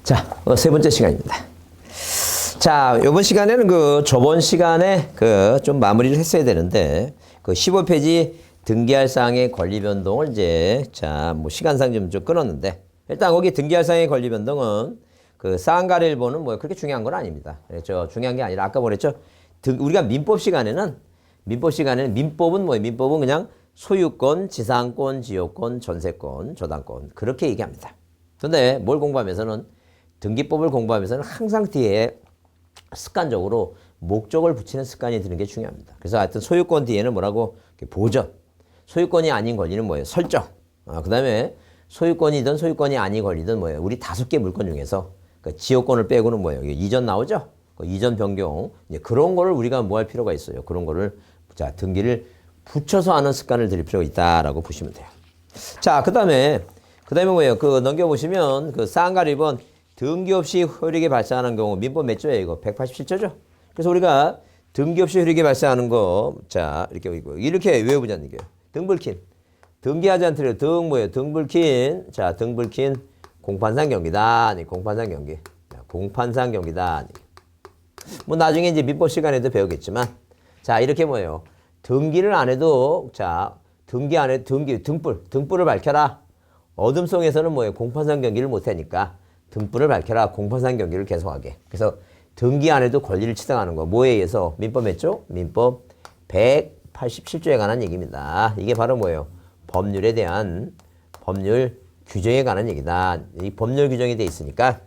자, 세 번째 시간입니다. 자, 이번 시간에는 저번 시간에 좀 마무리를 했어야 되는데, 15페이지 등기할 사항의 권리 변동을 시간상 좀 끊었는데, 일단 거기 등기할 사항의 권리 변동은 사항가를 보는 그렇게 중요한 건 아닙니다. 중요한 게 아니라 아까 뭐랬죠? 우리가 민법 시간에는 민법은 민법은 그냥 소유권, 지상권, 지역권, 전세권, 저당권 그렇게 얘기합니다. 근데 뭘 공부하면서는 등기법을 공부하면서는 항상 뒤에 습관적으로 목적을 붙이는 습관이 드는 게 중요합니다. 그래서 하여튼 소유권 뒤에는 뭐라고? 보전. 소유권이 아닌 권리는 설정. 그 다음에 소유권이든 소유권이 아닌 권리든 우리 5개 물권 중에서 지역권을 빼고는 이전 나오죠? 이전 변경. 그런 거를 우리가 뭐 할 필요가 있어요. 그런 거를 등기를 붙여서 하는 습관을 들일 필요가 있다라고 보시면 돼요. 자, 그 다음에 넘겨보시면 사항가 1번 등기 없이 효력이 발생하는 경우 민법 몇 조예요? 이거 187조죠? 그래서 우리가 등기 없이 효력이 발생하는 거, 이렇게 외워보자는 얘기예요. 등불킨. 등기하지 않더라도 등불킨. 자, 등불킨 공판상 경기다. 공판상 경기. 공판상 경기다. 나중에 이제 민법 시간에도 배우겠지만, 자, 이렇게 등기를 안 해도, 등기 안 해도 등불을 밝혀라. 어둠 속에서는 공판상 경기를 못 하니까 등불을 밝혀라. 공판상 경기를 계속하게. 그래서 등기 안 해도 권리를 치등하는 거. 뭐에 의해서? 민법 몇 조? 민법 187조에 관한 얘기입니다. 이게 바로 법률에 대한 법률 규정에 관한 얘기다. 이 법률 규정이 돼 있으니까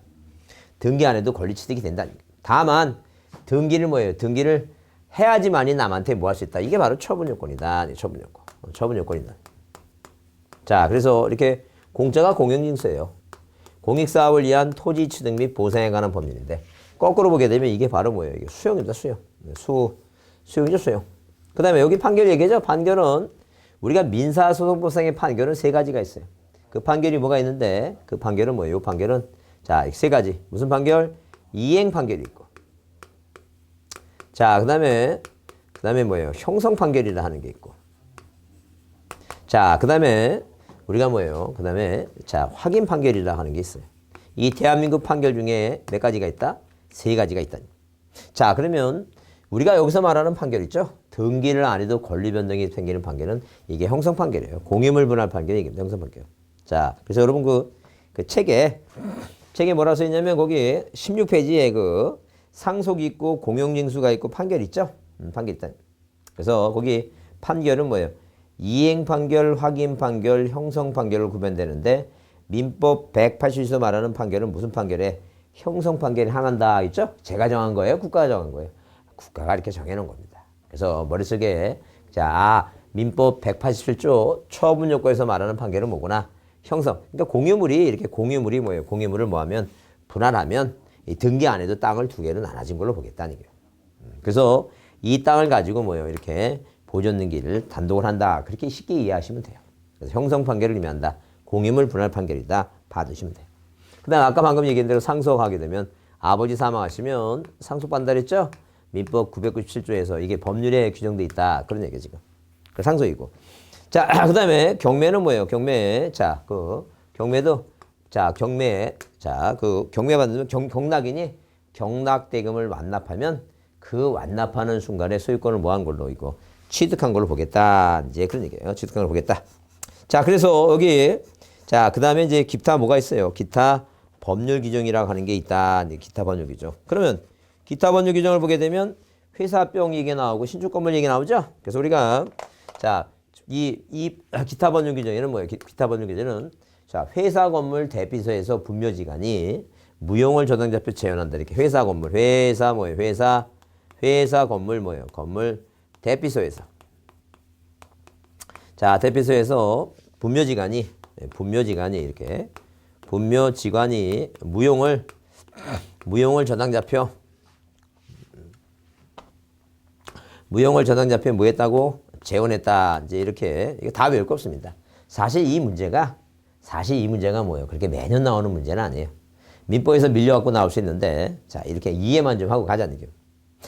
등기 안 해도 권리 취득이 된다. 다만 등기를 해야지만이 남한테 뭐 할 수 있다. 이게 바로 처분 요건이다. 처분 요건. 처분 요건이다. 자, 그래서 이렇게 공짜가 공영징수예요. 공익사업을 위한 토지 취득 및 보상에 관한 법률인데 거꾸로 보게 되면 이게 바로 이게 수용입니다. 수용. 수용이죠, 수용. 그 다음에 여기 판결 얘기죠. 판결은 우리가 민사소송법상의 판결은 3가지가 있어요. 그 판결이 뭐가 있는데 그 판결은 이 판결은 3가지. 무슨 판결? 이행 판결이 있고. 자, 그 다음에 형성 판결이라 하는 게 있고. 자, 그 다음에 우리가 그 다음에 확인 판결이라 하는 게 있어요. 이 대한민국 판결 중에 몇 가지가 있다? 3가지가 있다. 자, 그러면 우리가 여기서 말하는 판결 있죠? 등기를 안 해도 권리 변동이 생기는 판결은 이게 형성 판결이에요. 공유물 분할 판결이 이게 형성 판결. 자, 그래서 여러분 책에 뭐라 써 있냐면 거기 16페이지에 상속이 있고 공용징수가 있고 판결 있죠? 판결 있다. 그래서 거기 판결은 이행 판결, 확인 판결, 형성 판결을 구별되는데 민법 180조에서 말하는 판결은 무슨 판결에? 형성 판결이 하나다 있죠? 제가 정한 거예요? 국가가 정한 거예요? 국가가 이렇게 정해놓은 겁니다. 그래서 머릿속에 민법 187조 처분 요건에서 말하는 판결은 뭐구나? 형성. 그러니까 공유물이 뭐예요? 공유물을 뭐하면 분할하면 이 등기 안 해도 땅을 2개로 나눠진 걸로 보겠다는 거예요. 그래서 이 땅을 가지고 이렇게 보존 등기를 단독을 한다. 그렇게 쉽게 이해하시면 돼요. 그래서 형성 판결을 의미한다. 공유물 분할 판결이다. 봐두시면 돼요. 그 다음 아까 방금 얘기한 대로 상속하게 되면 아버지 사망하시면 상속받는다랬죠? 민법 997조에서 이게 법률에 규정돼 있다. 그런 얘기죠, 지금. 그 상속이고. 자, 그 다음에 경매는 뭐예요? 경매. 자, 경매도, 경매 받으면 경락인이 경락대금을 완납하면 그 완납하는 순간에 소유권을 뭐한 걸로 이거 취득한 걸로 보겠다. 이제 그런 얘기예요. 취득한 걸로 보겠다. 자, 그래서 여기, 그 다음에 이제 기타 뭐가 있어요? 기타 법률 규정이라고 하는 게 있다. 기타 법률 규정. 그러면 기타 법률 규정을 보게 되면 회사병 얘기 나오고 신축 건물 얘기 나오죠? 그래서 우리가, 이 기타 법률 규정에는 뭐예요? 기타 법률 규정은 회사 건물 대피소에서 분묘지간이 무용을 저당자표 재현한다. 이렇게 회사 건물, 회사 건물 뭐예요? 건물 대피소에서. 자, 대피소에서 분묘지간이 이렇게 분묘지관이 무용을 저당자표 뭐 했다고? 재원했다. 이제 이렇게 이거 다 외울 거 없습니다. 사실 이 문제가 뭐예요? 그렇게 매년 나오는 문제는 아니에요. 민법에서 밀려갖고 나올 수 있는데 이렇게 이해만 좀 하고 가자는 얘기예요.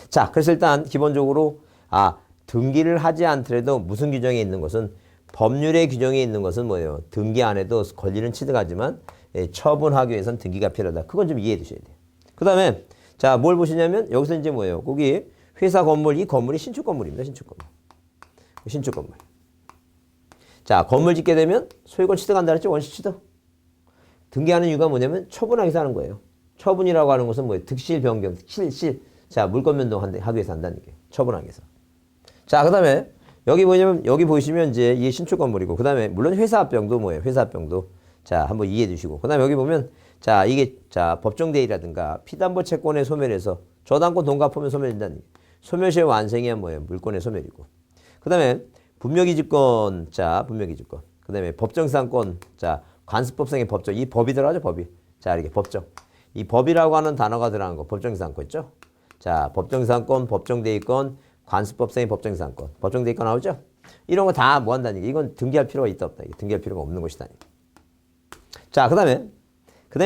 자, 그래서 일단 기본적으로 등기를 하지 않더라도 무슨 규정에 있는 것은 법률의 규정에 있는 것은 뭐예요? 등기 안 해도 권리는 취득하지만 처분하기 위해서는 등기가 필요하다. 그건 좀 이해해 두셔야 돼요. 그 다음에 자, 뭘 보시냐면 여기서 이제 뭐예요? 거기 회사 건물, 이 건물이 신축 건물입니다. 신축 건물. 신축 건물. 자, 건물 짓게 되면 소유권 취득한다 그랬죠? 원시 취득. 등기하는 이유가 뭐냐면 처분하기 위해서 하는 거예요. 처분이라고 하는 것은 뭐예요? 득실, 변경, 실실. 자, 물권 변동하기 위해서 한다는 게 처분하기 위해서. 자, 그 다음에 여기 뭐냐면 여기 보시면 이제 이게 신축 건물이고 그 다음에 물론 회사 합병도 뭐예요? 회사 합병도. 자, 한번 이해해 주시고. 그 다음에 여기 보면 자, 이게 자, 법정대리라든가 피담보 채권의 소멸에서 저당권 동갑하면 소멸된다는 게 소멸시의 완성이야 뭐예요? 물권의 소멸이고. 그 다음에 분묘기지권. 자, 분묘기지권. 그 다음에 법정상권. 자, 관습법상의 법정. 이 법이 들어가죠, 법이. 자, 이렇게 법정. 이 법이라고 하는 단어가 들어간 거. 법정상권 있죠? 자, 법정상권, 법정대리권, 관습법상의 법정상권. 법정대리권 나오죠? 이런 거 다 뭐 한다는 게 이건 등기할 필요가 있다, 없다. 등기할 필요가 없는 것이다. 자, 그 다음에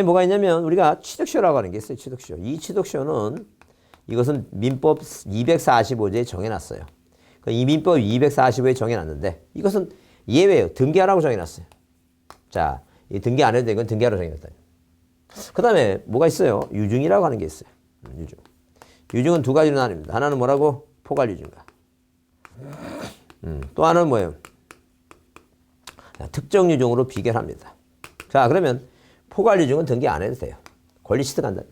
뭐가 있냐면 우리가 취득시효라고 하는 게 있어요. 취득시효. 이 취득시효는 이것은 민법 245조에 정해놨어요. 이 민법 245조에 정해놨는데 이것은 예외예요. 등기하라고 정해놨어요. 자, 이 등기 안 해도 되는 건 등기하라고 정해놨다. 그 다음에 뭐가 있어요? 유증이라고 하는 게 있어요. 유증. 유증은 두 가지로 나뉩니다. 하나는 뭐라고? 포괄유증과. 또 하나는 뭐예요? 특정 유증으로 비결합니다. 자, 그러면 포괄유증은 등기 안 해도 돼요. 권리 취득한다.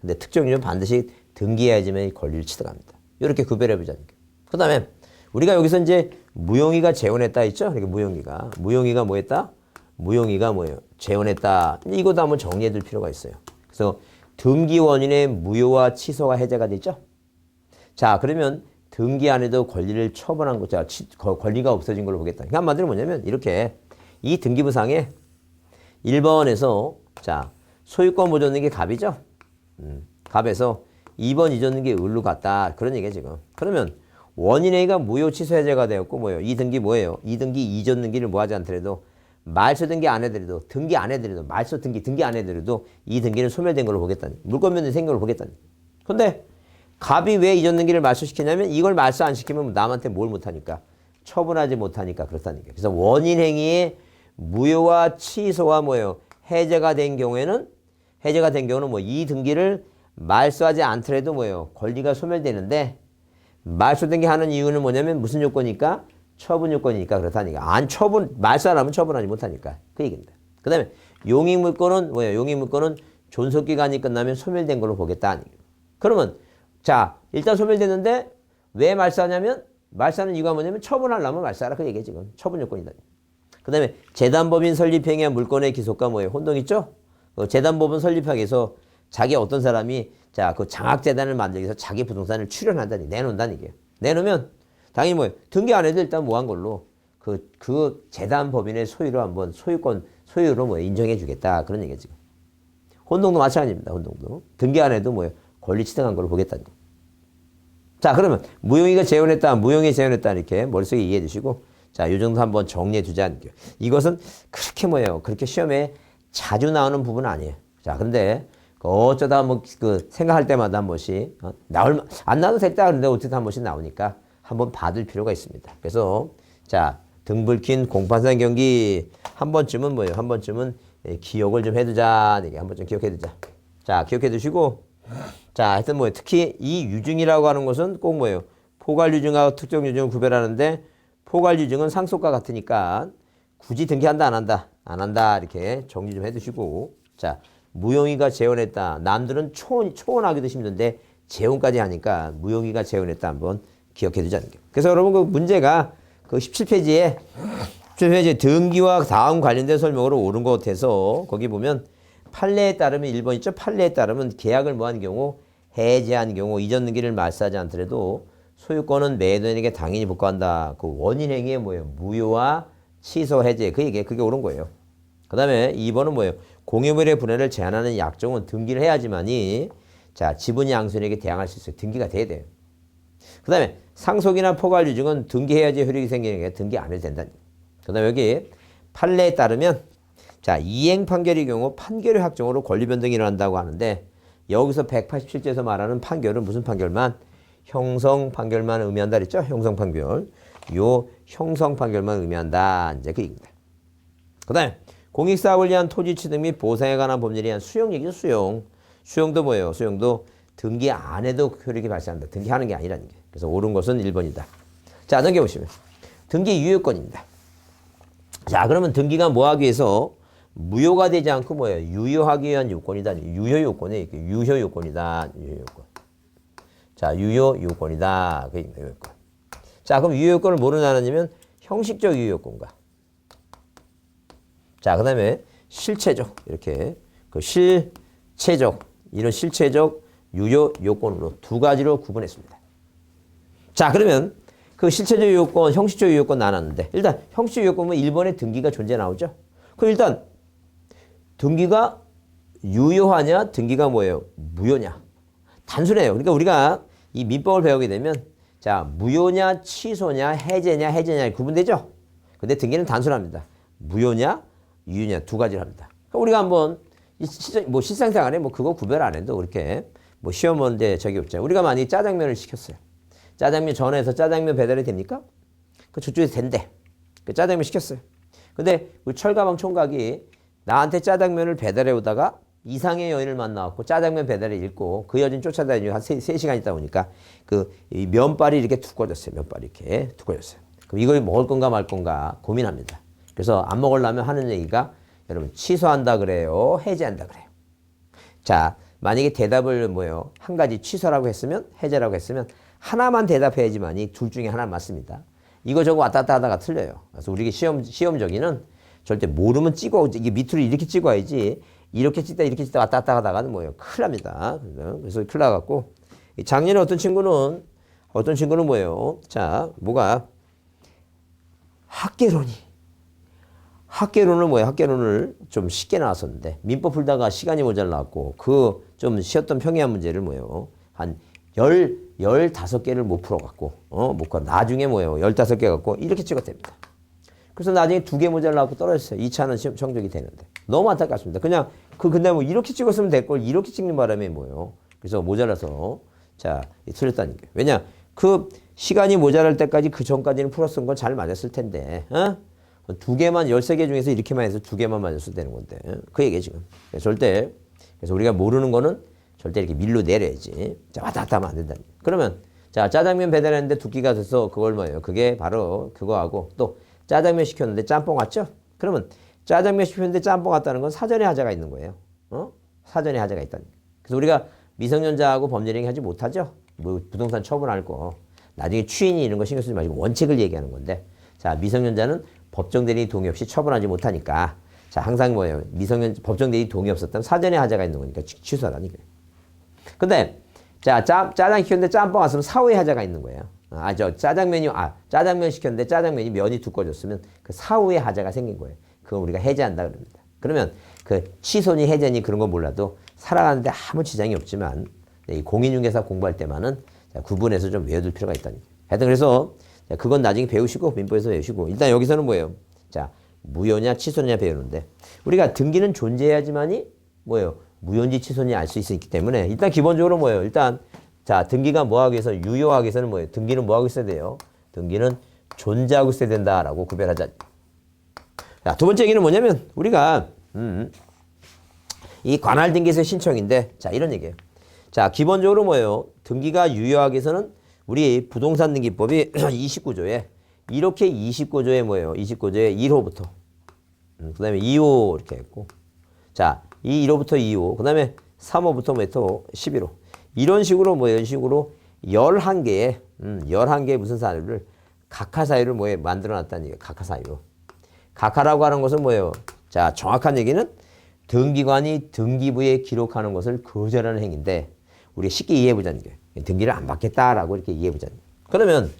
근데 특정 유증은 반드시 등기해야지만 권리를 취득합니다. 이렇게 구별해 보자는 게. 그 다음에 우리가 여기서 이제 무용의가 재혼했다 있죠? 그러니까 무용의가 뭐 했다? 무용의가 뭐예요? 재혼했다. 이것도 한번 정리해 둘 필요가 있어요. 그래서 등기 원인의 무효와 취소가 해제가 되죠? 자, 그러면 등기 안 해도 권리를 처분한 거, 자, 권리가 없어진 걸로 보겠다. 그러니까 한마디로 뭐냐면 이렇게 이 등기부상에 1번에서 자, 소유권 못 줬는 게 갑이죠? 갑에서 2번 잊었는 게 을로 갔다. 그런 얘기야, 지금. 그러면 원인A가 무효 취소 해제가 되었고 뭐예요? 이 등기 뭐예요? 이 등기 잊었는기를 뭐 하지 않더라도 말소 등기 안 해드려도 등기 안 해드려도 말소 등기 안 해드려도 이 등기는 소멸된 걸로 보겠다니. 물권 변동이 생긴 걸로 보겠다니. 근데 갑이 왜 잊었는기를 말소시키냐면 이걸 말소 안 시키면 남한테 뭘 못하니까 처분하지 못하니까 그렇다는 거예요. 그래서 원인 행위의 무효와 취소와 뭐예요? 해제가 된 경우는 뭐 이 등기를 말소하지 않더라도 뭐예요? 권리가 소멸되는데 말소 등기 하는 이유는 뭐냐면 무슨 요건이니까? 처분 요건이니까 그렇다니까. 말소 안 하면 처분하지 못하니까. 그 얘기입니다. 그 다음에 용익물권은 뭐예요? 용익물권은 존속기간이 끝나면 소멸된 걸로 보겠다. 그러면 자, 일단 소멸됐는데 왜 말소하냐면 말소하는 이유가 뭐냐면 처분하려면 말소하라. 그 얘기예요, 지금. 처분 요건이다. 그 다음에 재단법인 설립행위한 물권의 기속과 뭐예요? 혼동 있죠? 재단법인 설립하기 위해서 자기 어떤 사람이 자, 그 장학재단을 만들기 위해서 자기 부동산을 출연한다니, 내놓는다는 얘기예요. 내놓으면 당연히 뭐예요? 등기 안 해도 일단 뭐 한 걸로 그 재단법인의 소유로 한번 소유로 뭐 인정해 주겠다. 그런 얘기예요, 지금. 혼동도 마찬가지입니다. 혼동도. 등기 안 해도 뭐예요? 권리 취득한 걸로 보겠다는 거예요. 자, 그러면 무용의가 재혼했다, 무용이 재혼했다 이렇게 머릿속에 이해해 주시고 자, 이 정도 한번 정리해 두자는 거예요. 이것은 그렇게 뭐예요? 그렇게 시험에 자주 나오는 부분은 아니에요. 자, 근데 어쩌다 뭐 생각할 때마다 한 번씩 안 나와도 됐다 그런데 어쨌든 한 번씩 나오니까 한번 봐둘 필요가 있습니다. 그래서 자, 등불킨 공판상 경기 한 번쯤은 뭐예요? 한 번쯤은 기억을 좀 해두자. 이게 한 번쯤 기억해 두자. 자, 기억해 두시고 자, 하여튼 뭐예요? 특히 이 유증이라고 하는 것은 꼭 뭐예요? 포괄유증하고 특정유증을 구별하는데 포괄유증은 상속과 같으니까 굳이 등기한다 안 한다 이렇게 정리 좀 해두시고 자, 무용의가 재혼했다. 남들은 초혼하기도 힘든데 재혼까지 하니까 무용의가 재혼했다 한번 기억해 두자는 거예요. 그래서 여러분 그 문제가 그 17페이지에 등기와 다음 관련된 설명으로 옳은 것 같아서 거기 보면 판례에 따르면 1번 있죠? 판례에 따르면 계약을 뭐한 경우 해지한 경우 이전 등기를 말소하지 않더라도 소유권은 매도인에게 당연히 복구한다. 그 원인 행위에 뭐예요? 무효와 취소 해제. 그게 옳은 거예요. 그 다음에 2번은 뭐예요? 공유물의 분해를 제한하는 약정은 등기를 해야지만이 자, 지분 양수인에게 대항할 수 있어요. 등기가 돼야 돼요. 그 다음에 상속이나 포괄유증은 등기해야지 효력이 생기는 게 등기 안 해도 된다. 그 다음에 여기 판례에 따르면 자, 이행 판결의 경우 판결의 확정으로 권리 변동이 일어난다고 하는데 여기서 187조에서 말하는 판결은 무슨 판결만? 형성 판결만 의미한다 그랬죠? 형성 판결. 요 형성 판결만 의미한다. 이제 그 얘기입니다. 그 다음에 공익사업을 위한 토지 취득 및 보상에 관한 법률에 의한 수용 얘기죠. 수용도 뭐예요? 수용도 등기 안에도 효력이 발생한다. 등기하는 게 아니라는 게. 그래서 옳은 것은 1번이다. 자, 넘겨보시면 등기 유효권입니다. 자, 그러면 등기가 뭐하기 위해서 무효가 되지 않고 뭐예요? 유효하기 위한 요건이다. 유효요건에 유효요건이다. 유효요건. 자, 유효요건이다. 그 유효요건. 자, 그럼 유효요건을 뭐로 나누냐면 형식적 유효요건과 자, 그 다음에 실체적 이렇게 그 실체적 이런 실체적 유효요건으로 두 가지로 구분했습니다. 자, 그러면 그 실체적 유효권, 형식적 유효권 나눴는데 일단 형식적 유효권은 1번에 등기가 존재 나오죠. 그럼 일단 등기가 유효하냐, 등기가 뭐예요? 무효냐. 단순해요. 그러니까 우리가 이 민법을 배우게 되면 자, 무효냐, 취소냐, 해제냐 구분되죠? 근데 등기는 단순합니다. 무효냐, 유효냐 두 가지를 합니다. 그러니까 우리가 한번 뭐 실생활에 뭐 그거 구별 안 해도 이렇게 뭐 시험 문제 저기 없죠. 우리가 만약에 짜장면을 시켰어요. 짜장면 전화해서 짜장면 배달이 됩니까? 그 저쪽에서 된대. 그 짜장면 시켰어요. 근데 우리 철가방 총각이 나한테 짜장면을 배달해 오다가 이상의 여인을 만나갖고 짜장면 배달을 잃고 그 여진 쫓아다니고 한 3시간 있다 보니까 그 면발이 이렇게 두꺼워졌어요. 면발이 이렇게 두꺼워졌어요. 그럼 이걸 먹을 건가 말 건가 고민합니다. 그래서 안 먹으려면 하는 얘기가 여러분 취소한다 그래요? 해제한다 그래요? 자, 만약에 대답을 뭐예요? 한 가지 취소라고 했으면 해제라고 했으면 하나만 대답해야지만이 둘 중에 하나 맞습니다. 이거 저거 왔다 갔다 하다가 틀려요. 그래서 우리 시험 저기는 절대 모르면 찍어 이게 밑으로 이렇게 찍어야지 이렇게 찍다 이렇게 찍다 왔다 갔다 하다가는 뭐예요? 큰일 납니다. 그래서 큰일 나갖고 작년에 어떤 친구는 뭐예요? 자, 뭐가 학개론을 뭐예요? 학개론을 좀 쉽게 나왔었는데 민법 풀다가 시간이 모자라갖고 그 좀 쉬었던 평이한 문제를 뭐예요? 한 15개를 못 풀어갖고 못 가. 나중에 뭐예요? 15개 갖고 이렇게 찍었답니다. 그래서 나중에 2개 모자라갖고 떨어졌어요. 2차는 성적이 되는데 너무 안타깝습니다. 그냥 근데 뭐 이렇게 찍었으면 될 걸 이렇게 찍는 바람에 뭐예요? 그래서 모자라서 자 틀렸다는 게 왜냐 그 시간이 모자랄 때까지 그 전까지는 풀었던 건 잘 맞았을 텐데 2개만 13개 중에서 이렇게만 해서 2개만 맞았을 되는 건데 그 얘기예요 지금. 그래서 우리가 모르는 거는 절대 이렇게 밀로 내려야지. 자, 왔다 갔다 하면 안 된다. 그러면 자 짜장면 배달했는데 2끼가 돼서 그걸 뭐예요? 그게 바로 그거하고 또 짜장면 시켰는데 짬뽕 왔죠? 그러면 짜장면 시켰는데 짬뽕 왔다는 건 사전에 하자가 있는 거예요. 사전에 하자가 있다는. 그래서 우리가 미성년자하고 법률행위 하지 못하죠? 뭐 부동산 처분할 거. 나중에 추인이 이런 거 신경 쓰지 마시고 원칙을 얘기하는 건데 자 미성년자는 법정 대리 동의 없이 처분하지 못하니까 자 항상 뭐예요? 법정 대리 동의 없었다면 사전에 하자가 있는 거니까 취소하라는 거예요. 근데 자 짜장 시켰는데 짬뽕 왔으면 사후에 하자가 있는 거예요. 짜장면 시켰는데 짜장면이 면이 두꺼워졌으면 그 사후에 하자가 생긴 거예요. 그건 우리가 해제한다 그럽니다. 그러면 그 취소니 해제니 그런 건 몰라도 살아가는데 아무 지장이 없지만 이 공인중개사 공부할 때만은 구분해서 좀 외워둘 필요가 있다는 거예요. 하여튼 그래서 그건 나중에 배우시고 민법에서 배우시고 일단 여기서는 뭐예요? 자 무효냐 취소냐 배우는데 우리가 등기는 존재해야지만이 뭐예요? 무효인지 취소인지 알 수 있기 때문에 일단 기본적으로 뭐예요? 일단 자 등기가 뭐하기 위해서 유효하기 위해서는 뭐예요? 등기는 뭐하고 있어야 돼요? 등기는 존재하고 있어야 된다라고 구별하자. 자, 두 번째 얘기는 뭐냐면 우리가 이 관할 등기에서 신청인데 자 이런 얘기예요. 자 기본적으로 뭐예요? 등기가 유효하기 위해서는 우리 부동산 등기법이 29조에 이렇게 29조에 뭐예요? 29조에 1호부터 그 다음에 2호 이렇게 했고 자 이 1호부터 2호 그 다음에 3호부터 뭐 11호 이런 식으로 뭐예요? 이런 식으로 11개의 무슨 사유를 각하 사유를 뭐에 만들어 놨다는 얘기예요. 각하 사유. 각하라고 하는 것은 뭐예요? 자 정확한 얘기는 등기관이 등기부에 기록하는 것을 거절하는 행위인데 우리 쉽게 이해해보자는 거예요. 등기를 안 받겠다라고 이렇게 이해해보자는 거예요. 그러면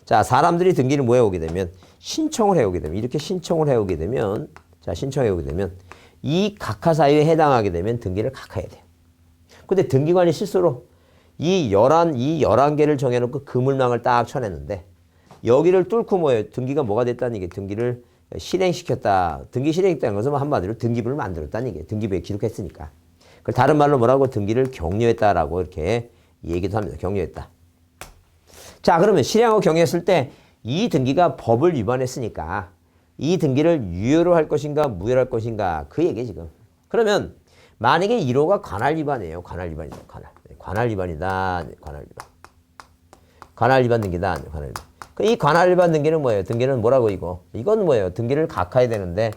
자 사람들이 등기를 뭐 해오게 되면 신청을 해오게 되면 이렇게 신청을 해오게 되면 자 신청해 오게 되면 이 각하 사유에 해당하게 되면 등기를 각하해야 돼요. 근데 등기관이 실수로 이 11개를 정해놓고 그물망을 딱 쳐냈는데 여기를 뚫고 뭐예요? 등기가 뭐가 됐다는 얘기예요. 등기를 실행시켰다. 등기 실행했다는 것은 한마디로 등기부를 만들었다는 얘기예요. 등기부에 기록했으니까. 그걸 다른 말로 뭐라고 등기를 격려했다라고 이렇게 얘기도 합니다. 격려했다. 자 그러면 실행하고 격려했을 때 이 등기가 법을 위반했으니까 이 등기를 유효로 할 것인가 무효로 할 것인가 그 얘기 지금. 그러면 만약에 1호가 관할 위반이에요. 관할 위반이다. 관할 위반이다. 관할 위반. 관할 위반 등기다. 관할 위반. 이 관할 위반 등기는 뭐예요? 등기는 뭐라고 이거? 이건 뭐예요? 등기를 각하해야 되는데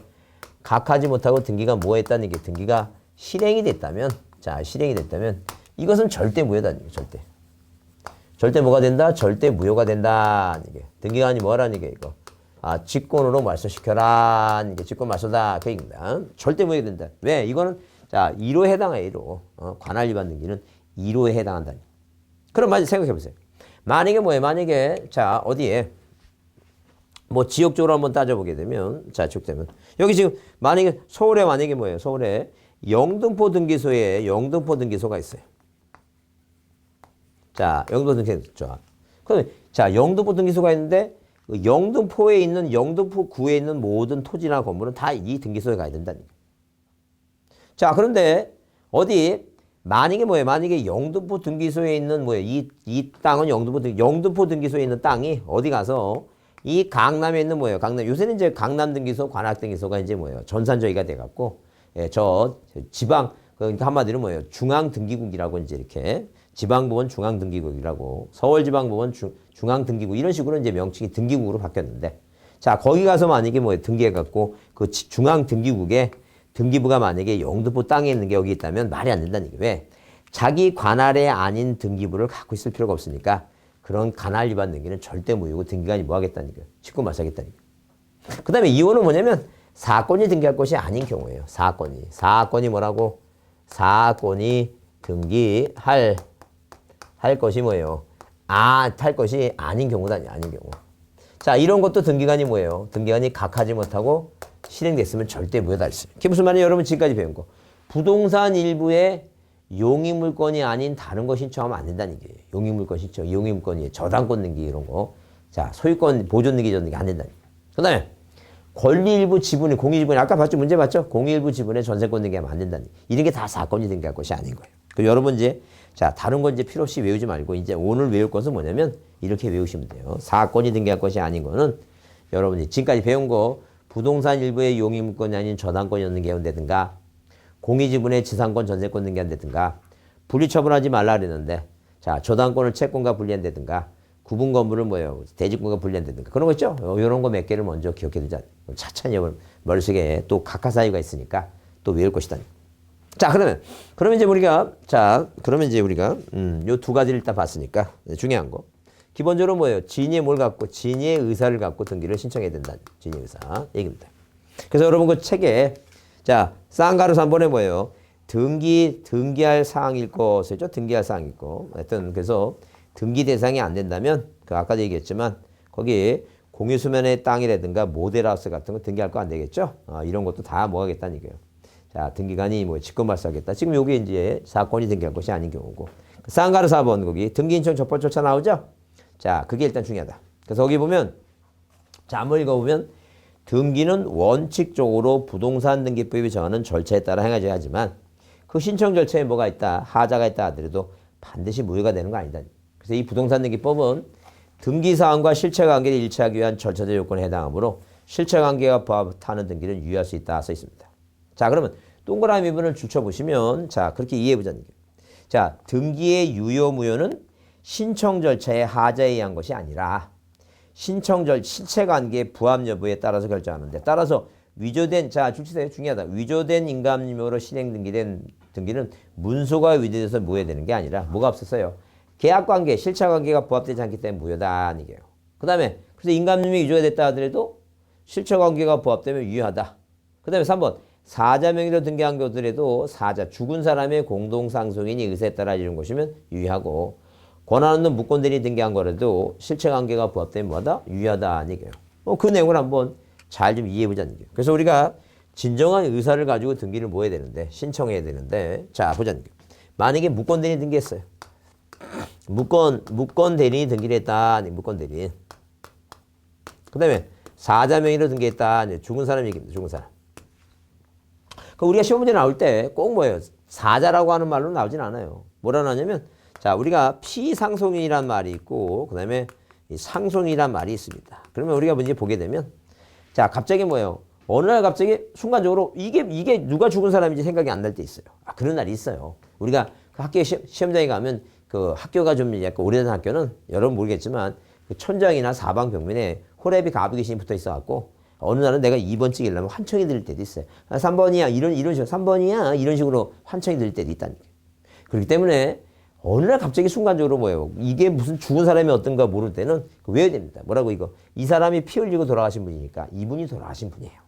각하지 못하고 등기가 뭐 했다는 게 등기가 실행이 됐다면 자 실행이 됐다면 이것은 절대 무효다. 절대. 절대 뭐가 된다? 절대 무효가 된다. 이게 등기관이 뭐라는 게 이거? 아 직권으로 말소시켜라. 이게 직권 말소다. 그 얘기입니다. 절대 무효가 된다. 왜? 이거는 자 1호에 해당해 1호. 관할 위반 등기는 1호에 해당한다. 그럼 만약 생각해 보세요. 만약에 뭐예요? 만약에 자 어디에 뭐 지역적으로 한번 따져보게 되면 자 지역되면 여기 지금 만약에 서울에 만약에 뭐예요? 서울에 영등포 등기소에 영등포 등기소가 있어요. 자, 영등포 등기소. 그럼 자, 영등포 등기소가 있는데 영등포에 있는 영등포구에 있는 모든 토지나 건물은 다 이 등기소에 가야 된다는 거예요. 자, 그런데 어디 만약에 뭐예요? 만약에 영등포 등기소에 있는 뭐예요? 이 땅은 영등포 등기소에 있는 땅이 어디 가서 이 강남에 있는 뭐예요? 강남 요새는 이제 강남 등기소, 관악 등기소가 이제 뭐예요? 전산저희가 돼 갖고 예, 저 지방 그러니까 한마디로 뭐예요? 중앙 등기국이라고 이제 이렇게 지방법원 중앙등기국이라고 서울지방법원 중앙등기국 이런 식으로 이제 명칭이 등기국으로 바뀌었는데 자 거기 가서 만약에 뭐 등기해갖고 그 중앙등기국에 등기부가 만약에 영등포 땅에 있는 게 여기 있다면 말이 안 된다는 얘기예요. 왜? 자기 관할에 아닌 등기부를 갖고 있을 필요가 없으니까 그런 관할 위반 등기는 절대 무효고 등기관이 뭐 하겠다는 얘기예요. 직권 말소하겠다는 얘기예요. 그 다음에 2호는 뭐냐면 사건이 등기할 것이 아닌 경우예요. 사건이 뭐라고? 사건이 등기할 것이 뭐예요? 할 것이 아닌 경우다. 아닌 경우. 자, 이런 것도 등기관이 뭐예요? 등기관이 각하지 못하고 실행됐으면 절대 무효다. 그게 무슨 말이에요? 여러분 지금까지 배운 거. 부동산 일부에 용의물건이 아닌 다른 거 신청하면 안 된다는 얘기예요. 용의물건 신청, 용의물건이 저당권 등기 이런 거. 자, 소유권 보존 등기 전 등기 안 된다는 얘기예요. 그 다음에 권리 일부 지분이 공유지분이 아까 봤죠? 문제 봤죠? 공유 일부 지분에 전세권 등기하면 안 된다는 얘기예요. 이런 게 다 사건이 등기할 것이 아닌 거예요. 그 여러분 이제 자 다른 건 이제 필요 없이 외우지 말고 이제 오늘 외울 것은 뭐냐면 이렇게 외우시면 돼요. 사건이 등기할 것이 아닌 거는 여러분이 지금까지 배운 거 부동산 일부의 용의물건이 아닌 저당권이 등기한다든가 공유지분의 지상권 전세권 등기한다든가 분리처분하지 말라 그랬는데 자 저당권을 채권과 분리한다든가 구분 건물을 뭐예요 대지권과 분리한다든가 그런 거 있죠. 이런 거 몇 개를 먼저 기억해 두자. 차차히 머릿속에 또 각하 사유가 있으니까 또 외울 것이다. 자, 그러면 이제 우리가 요 두 가지를 일단 봤으니까 중요한 거. 기본적으로 뭐예요? 진위의 뭘 갖고 진위의 의사를 갖고 등기를 신청해야 된다. 진위의 의사 얘기입니다. 그래서 여러분 그 책에 자, 쌍가루 3번에 뭐예요? 등기할 사항일 것이죠. 등기할 사항일 거. 하여튼 그래서 등기 대상이 안 된다면 그 아까도 얘기했지만 거기 공유수면의 땅이라든가 모델하우스 같은 거 등기할 거 안 되겠죠? 이런 것도 다 뭐 하겠다는 얘기예요. 자, 등기관이 뭐 직권 말소하겠다. 지금 요게 이제 사건이 등기할 것이 아닌 경우고. 쌍가루 4번 거기 등기 신청 접벌 절차 나오죠? 자, 그게 일단 중요하다. 그래서 거기 보면 자, 한번 읽어보면 등기는 원칙적으로 부동산 등기법이 정하는 절차에 따라 행해져야 하지만 그 신청 절차에 뭐가 있다, 하자가 있다 하더라도 반드시 무효가 되는 거 아니다. 그래서 이 부동산 등기법은 등기사항과 실체관계를 일치하기 위한 절차적 요건에 해당하므로 실체관계가 부합하는 등기를 유효할 수 있다 써 있습니다. 자, 그러면 동그라미 부분을 줄쳐보시면 자 그렇게 이해해보자는 거예요. 자, 등기의 유효 무효는 신청 절차의 하자에 의한 것이 아니라 실체관계 부합 여부에 따라서 결정하는데 따라서 위조된 자 줄치세요. 중요하다. 위조된 인감유효로 실행 등기된 등기는 문서가 위조돼서 무효되는 게 아니라 뭐가 없었어요? 계약관계, 실체관계가 부합되지 않기 때문에 무효다 이게요. 그 다음에 그래서 인감유효이 위조가 됐다 하더라도 실체관계가 부합되면 유효하다. 그 다음에 3번 사자 명의로 등기한 것들에도 사자 죽은 사람의 공동상속인이 의사에 따라 이룬 것이면 유효하고 권한 없는 무권대리 등기한 거라도 실체관계가 부합되면 뭐다? 유효하다 이게요. 그 내용을 한번 잘 좀 이해해보자는 거예요. 그래서 우리가 진정한 의사를 가지고 등기를 뭐 해야 되는데 신청해야 되는데 자 보자는 거예요. 만약에 무권대리 등기했어요. 무권대리인이 등기를 했다. 무권대리인. 그 다음에 사자 명의로 등기했다. 죽은 사람 얘기입니다. 죽은 사람. 우리가 시험 문제 나올 때 꼭 뭐예요? 사자라고 하는 말로 나오진 않아요. 뭐라 나냐면 자 우리가 피상속인이란 말이 있고 그 다음에 상속인이란 말이 있습니다. 그러면 우리가 문제 보게 되면 자, 갑자기 뭐예요? 어느 날 갑자기 순간적으로 이게 누가 죽은 사람인지 생각이 안 날 때 있어요. 아, 그런 날이 있어요. 우리가 그 학교에 시험장에 가면 그 학교가 좀 약간 오래된 학교는 여러분 모르겠지만 그 천장이나 사방 벽면에 호래비 가부 귀신이 붙어 있어갖고 어느 날은 내가 2번 찍으려면 환청이 들릴 때도 있어요. 아, 3번이야. 이런 식으로 3번이야. 이런 식으로 환청이 들릴 때도 있다는 거예요. 그렇기 때문에 어느 날 갑자기 순간적으로 뭐예요? 이게 무슨 죽은 사람이 어떤가 모를 때는 외워야 됩니다. 뭐라고 이거? 이 사람이 피 흘리고 돌아가신 분이니까 이분이 돌아가신 분이에요.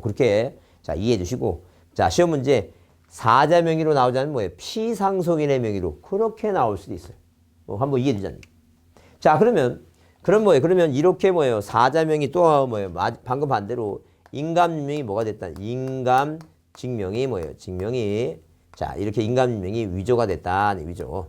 그렇게 자 이해해 주시고 자 시험 문제 사자 명의로 나오자면 뭐예요? 피상속인의 명의로 그렇게 나올 수도 있어요. 한번 이해해 주자는 거예요. 자 그럼 뭐예요? 그러면 이렇게 뭐예요? 사자 명의 또 뭐예요? 방금 반대로 인감증명이 뭐가 됐다? 인감증명이 뭐예요? 증명이 자 이렇게 인감증명이 위조가 됐다. 위조.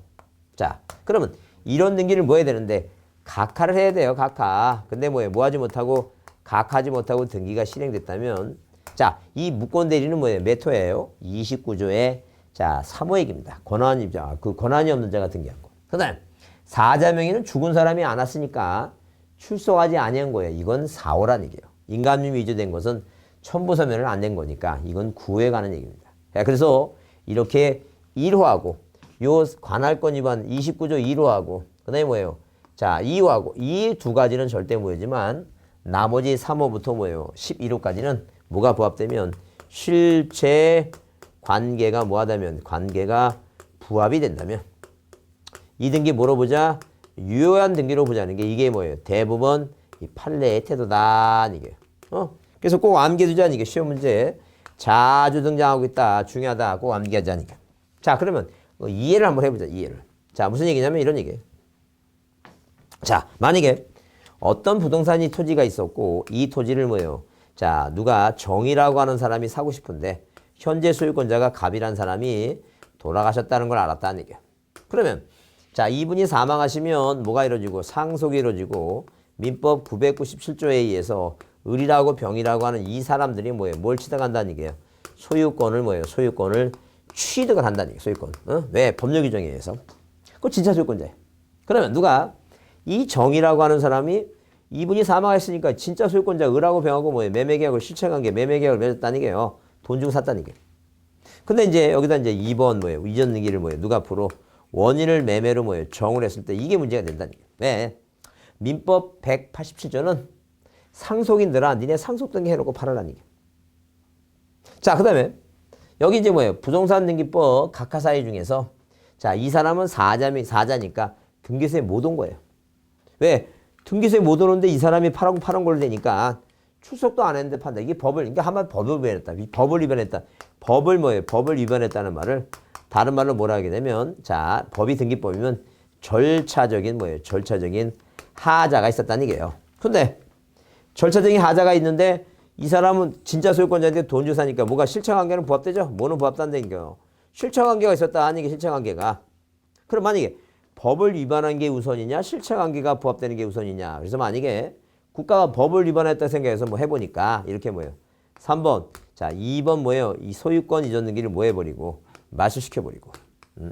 자 그러면 이런 등기를 뭐 해야 되는데 각하를 해야 돼요. 각하. 근데 뭐예요? 뭐 하지 못하고 각하지 못하고 등기가 실행됐다면 자 이 무권 대리는 뭐예요? 몇 호예요? 29조의 자 3호액입니다. 권한이 그 권한이 없는 자가 등기한 거. 그다음 사자 명의는 죽은 사람이 안 왔으니까 출소하지 아니한 거예요. 이건 4호란 얘기예요. 인감증명이 위조된 것은 첨부 서면을 안 낸 거니까 이건 9호에 가는 얘기입니다. 그래서 이렇게 1호하고 요 관할권 위반 29조 1호하고 그다음에 뭐예요? 자 2호하고 이 두 가지는 절대 무효지만 나머지 3호부터 뭐예요? 11호까지는 뭐가 부합되면 실체 관계가 뭐하다면 관계가 부합이 된다면 이 등기 뭐로 보자? 유효한 등기로 보자는 게 이게 뭐예요? 대부분 이 판례의 태도다 이게. 그래서 꼭 암기해두자는 이게 시험 문제 자주 등장하고 있다. 중요하다. 꼭 암기하자니까. 자 그러면 이해를 한번 해보자. 이해를. 자 무슨 얘기냐면 이런 얘기예요. 자 만약에 어떤 부동산이 토지가 있었고 이 토지를 뭐예요? 자 누가 정이라고 하는 사람이 사고 싶은데 현재 소유권자가 갑이라는 사람이 돌아가셨다는 걸 알았다는 얘기예요. 그러면 자 이분이 사망하시면 뭐가 이루어지고 상속이 이루어지고 민법 997조에 의해서 을이라고 병이라고 하는 이 사람들이 뭐예요? 뭘 취득한다는 얘기예요? 소유권을 뭐예요? 소유권을 취득을 한다는 얘기예요. 소유권. 왜? 법률 규정에 의해서. 그거 진짜 소유권자예요. 그러면 누가 이 정이라고 하는 사람이 이분이 사망했으니까 진짜 소유권자 을하고 병하고 뭐예요? 매매계약을 실체관계 매매계약을 맺었다는 얘기예요. 돈 주고 샀다는 얘기예요. 근데 이제 여기다 이제 2번 뭐예요? 이전 등기를 뭐예요? 누가 앞으로 원인을 매매로 뭐예요? 정을 했을 때 이게 문제가 된다는 얘기예요. 왜? 민법 187조는 상속인들아 니네 상속 등기 해놓고 팔아라는 얘기예요. 자 그 다음에 여기 이제 뭐예요? 부동산 등기법 각하사유 중에서 자 이 사람은 사자니까 등기소에 못 온 거예요. 왜? 등기소에 못 오는데 이 사람이 파는 걸로 되니까 출석도 안 했는데 판다. 이게 그러니까 한마디 법을 위반했다. 법을 위반했다. 법을 뭐예요? 법을 위반했다는 말을 다른 말로 뭐라 하게 되면 자 법이 등기법이면 절차적인 뭐예요? 절차적인 하자가 있었다는 얘기예요. 근데 절차적인 하자가 있는데 이 사람은 진짜 소유권자인데 돈 주고 사니까 뭐가 실체관계는 부합되죠? 뭐는 부합된다니까요. 실체관계가 있었다 하는 게 실체관계가. 그럼 만약에 법을 위반한 게 우선이냐 실체관계가 부합되는 게 우선이냐. 그래서 만약에 국가가 법을 위반했다 생각해서 뭐 해보니까 이렇게 뭐예요? 3번 자 2번 뭐예요? 이 소유권 이전 등기를 뭐 해버리고 마술시켜버리고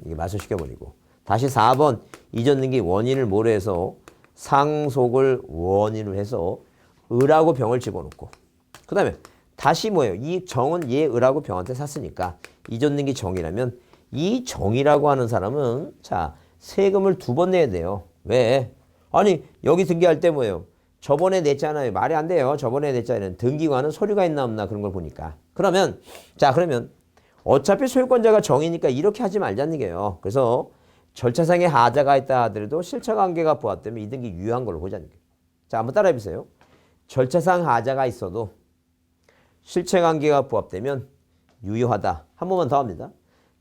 이게 마술시켜버리고 다시 4번 이전 등기 원인을 뭐로 해서 상속을 원인으로 해서 을하고 병을 집어넣고 그 다음에 다시 뭐예요? 이 정은 얘 을하고 병한테 샀으니까 이전 등기 정이라면 이 정이라고 하는 사람은 자 세금을 2번 내야 돼요. 왜? 아니 여기 등기할 때 뭐예요? 저번에 냈잖아요. 말이 안 돼요. 저번에 냈잖아요. 등기관은 서류가 있나 없나 그런 걸 보니까. 그러면 어차피 소유권자가 정이니까 이렇게 하지 말자는 얘기예요. 그래서 절차상의 하자가 있다 하더라도 실체관계가 부합되면 이 등기 유효한 걸로 보자는 거예요. 자 한번 따라해 보세요. 절차상 하자가 있어도 실체관계가 부합되면 유효하다. 한 번만 더 합니다.